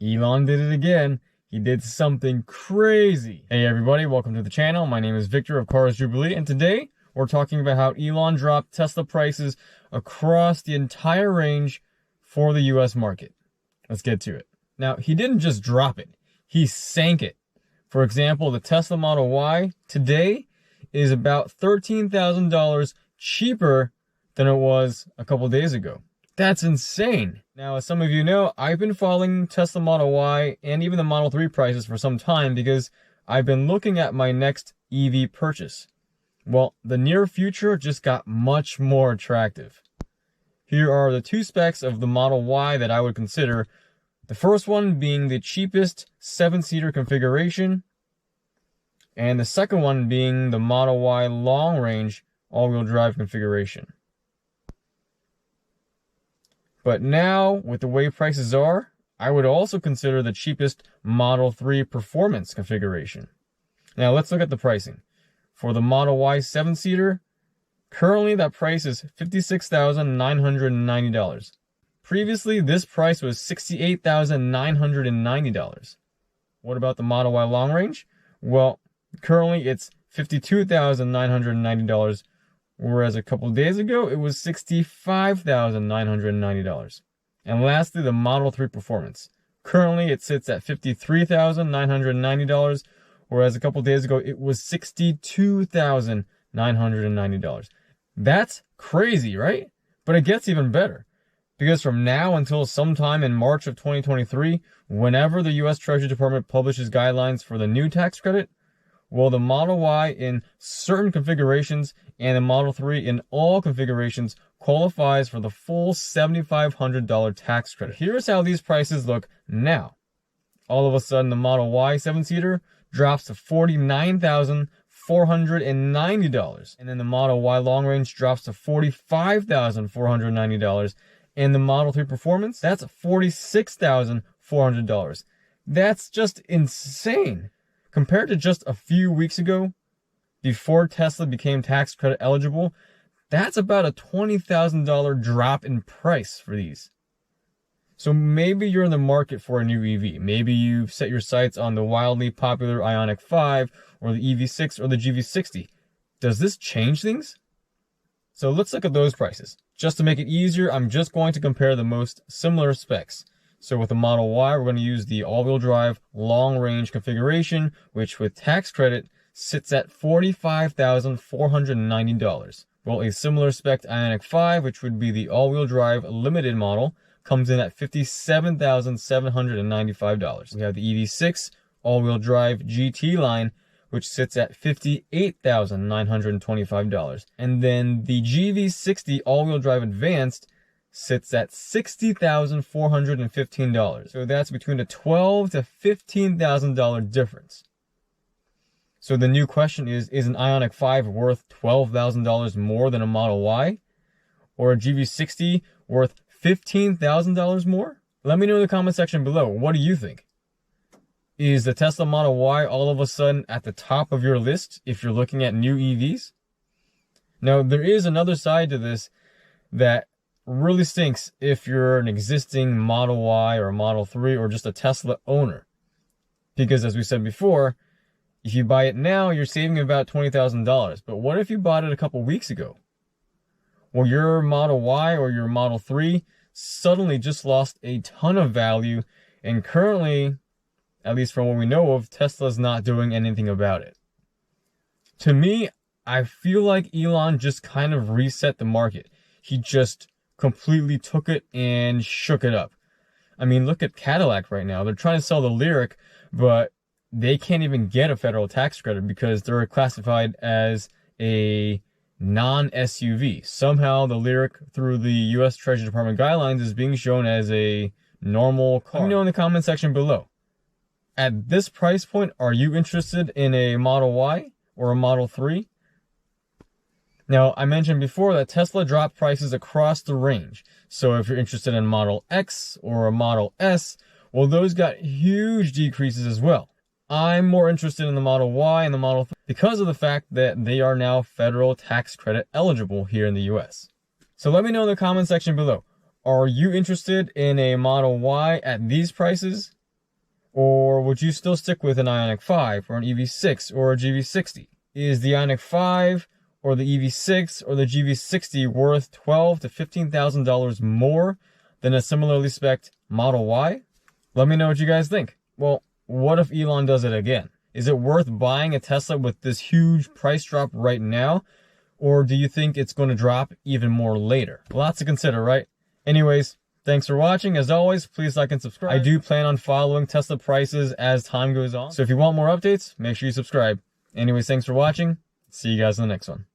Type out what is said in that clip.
Elon did it again. He did something crazy. Hey everybody, welcome to the channel. My name is Victor of Cars Jubilee, and today we're talking about how Elon dropped Tesla prices across the entire range for the US market. Let's get to it. Now, he didn't just drop it, he sank it. For example, the Tesla Model Y today is about $13,000 cheaper than it was a couple days ago. That's insane. Now, as some of you know, I've been following Tesla Model Y and even the Model 3 prices for some time because I've been looking at my next EV purchase. Well, the near future just got much more attractive. Here are the two specs of the Model Y that I would consider. The first one being the cheapest 7-seater configuration, and the second one being the Model Y long-range all-wheel drive configuration. But now, with the way prices are, I would also consider the cheapest Model 3 performance configuration. Now, let's look at the pricing. For the Model Y 7-seater, currently that price is $56,990. Previously, this price was $68,990. What about the Model Y long range? Well, currently it's $52,990, whereas a couple days ago it was $65,990. And lastly, the Model 3 Performance. Currently it sits at $53,990, whereas a couple days ago it was $62,990. That's crazy, right? But it gets even better. Because from now until sometime in March of 2023, whenever the US Treasury Department publishes guidelines for the new tax credit, well, the Model Y in certain configurations and the Model 3 in all configurations qualifies for the full $7,500 tax credit. Here's how these prices look now. All of a sudden, the Model Y 7-seater drops to $49,490. And then the Model Y long range drops to $45,490. And the Model 3 Performance, that's $46,400. That's just insane. Compared to just a few weeks ago, before Tesla became tax credit eligible, that's about a $20,000 drop in price for these. So maybe you're in the market for a new EV. Maybe you've set your sights on the wildly popular Ioniq 5 or the EV6 or the GV60. Does this change things? So let's look at those prices. Just to make it easier, I'm just going to compare the most similar specs. So with the Model Y, we're going to use the all-wheel drive long-range configuration, which with tax credit sits at $45,490. Well, a similar spec Ioniq 5, which would be the all-wheel drive limited model, comes in at $57,795. We have the EV6 all-wheel drive GT line, which sits at $58,925. And then the GV60 all-wheel drive advanced sits at $60,415. So that's between a $12,000 to $15,000 difference. So the new question is an Ioniq 5 worth $12,000 more than a Model Y? Or a GV60 worth $15,000 more? Let me know in the comment section below. What do you think? Is the Tesla Model Y all of a sudden at the top of your list if you're looking at new EVs? Now, there is another side to this that really stinks if you're an existing Model Y or Model 3 or just a Tesla owner. Because as we said before, if you buy it now, you're saving about $20,000. But what if you bought it a couple weeks ago? Well, your Model Y or your Model 3 suddenly just lost a ton of value, and currently, at least from what we know of, Tesla's not doing anything about it. To me, I feel like Elon just kind of reset the market. He just completely took it and shook it up. I mean, look at Cadillac right now. They're trying to sell the Lyriq, but they can't even get a federal tax credit because they're classified as a non-SUV. Somehow the Lyriq, through the US Treasury Department guidelines, is being shown as a normal car. Let me know in the comment section below. At this price point, are you interested in a Model Y or a Model 3? Now, I mentioned before that Tesla dropped prices across the range. So if you're interested in Model X or a Model S, well, those got huge decreases as well. I'm more interested in the Model Y and the Model 3 because of the fact that they are now federal tax credit eligible here in the US. So let me know in the comment section below. Are you interested in a Model Y at these prices? Or would you still stick with an Ioniq 5 or an EV6 or a GV60? Is the Ioniq 5 or the EV6 or the GV60 worth $12,000 to $15,000 more than a similarly spec'd Model Y? Let me know what you guys think. Well, what if Elon does it again? Is it worth buying a Tesla with this huge price drop right now? Or do you think it's going to drop even more later? Lots to consider, right? Anyways, thanks for watching. As always, please like and subscribe. I do plan on following Tesla prices as time goes on. So if you want more updates, make sure you subscribe. Anyways, thanks for watching. See you guys in the next one.